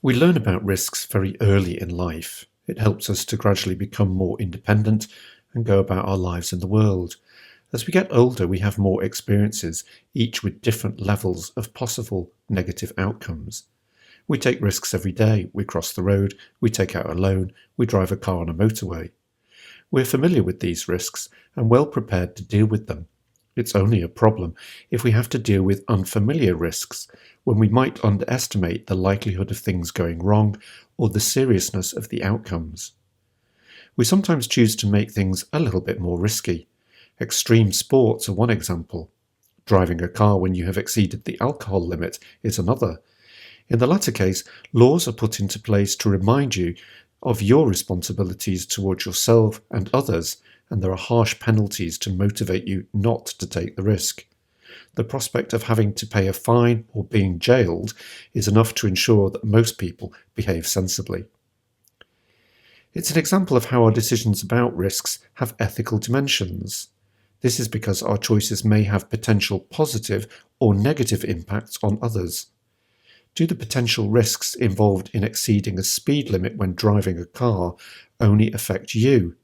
We learn about risks very early in life. It helps us to gradually become more independent and go about our lives in the world. As we get older, we have more experiences, each with different levels of possible negative outcomes. We take risks every day. We cross the road, we take out a loan, we drive a car on a motorway. We're familiar with these risks and well prepared to deal with them. It's only a problem if we have to deal with unfamiliar risks, when we might underestimate the likelihood of things going wrong or the seriousness of the outcomes. We sometimes choose to make things a little bit more risky. Extreme sports are one example. Driving a car when you have exceeded the alcohol limit is another. In the latter case, laws are put into place to remind you of your responsibilities towards yourself and others, and there are harsh penalties to motivate you not to take the risk. The prospect of having to pay a fine or being jailed is enough to ensure that most people behave sensibly. It's an example of how our decisions about risks have ethical dimensions. This is because our choices may have potential positive or negative impacts on others. Do the potential risks involved in exceeding a speed limit when driving a car only affect you?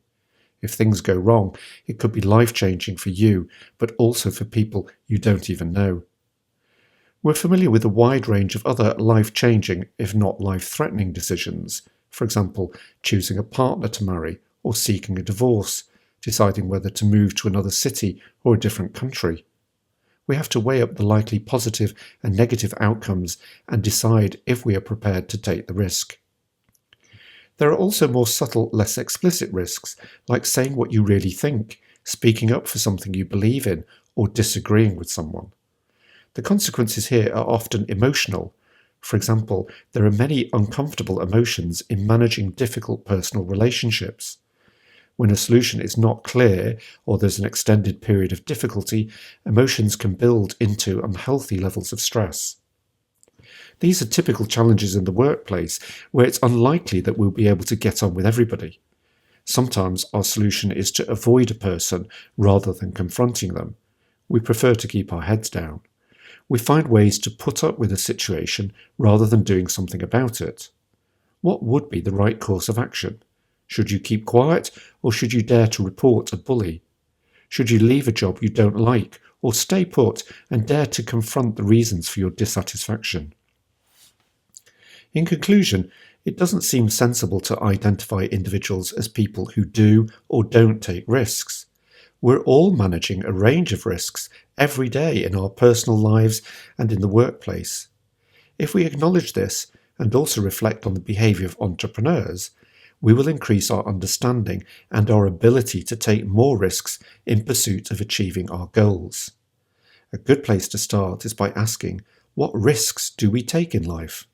If things go wrong, it could be life-changing for you, but also for people you don't even know. We're familiar with a wide range of other life-changing, if not life-threatening decisions. For example, choosing a partner to marry or seeking a divorce, deciding whether to move to another city or a different country. We have to weigh up the likely positive and negative outcomes and decide if we are prepared to take the risk. There are also more subtle, less explicit risks, like saying what you really think, speaking up for something you believe in, or disagreeing with someone. The consequences here are often emotional. For example, there are many uncomfortable emotions in managing difficult personal relationships. When a solution is not clear or there's an extended period of difficulty, emotions can build into unhealthy levels of stress. These are typical challenges in the workplace where it's unlikely that we'll be able to get on with everybody. Sometimes our solution is to avoid a person rather than confronting them. We prefer to keep our heads down. We find ways to put up with a situation rather than doing something about it. What would be the right course of action? Should you keep quiet, or should you dare to report a bully? Should you leave a job you don't like, or stay put and dare to confront the reasons for your dissatisfaction? In conclusion, it doesn't seem sensible to identify individuals as people who do or don't take risks. We're all managing a range of risks every day in our personal lives and in the workplace. If we acknowledge this and also reflect on the behaviour of entrepreneurs, we will increase our understanding and our ability to take more risks in pursuit of achieving our goals. A good place to start is by asking, what risks do we take in life?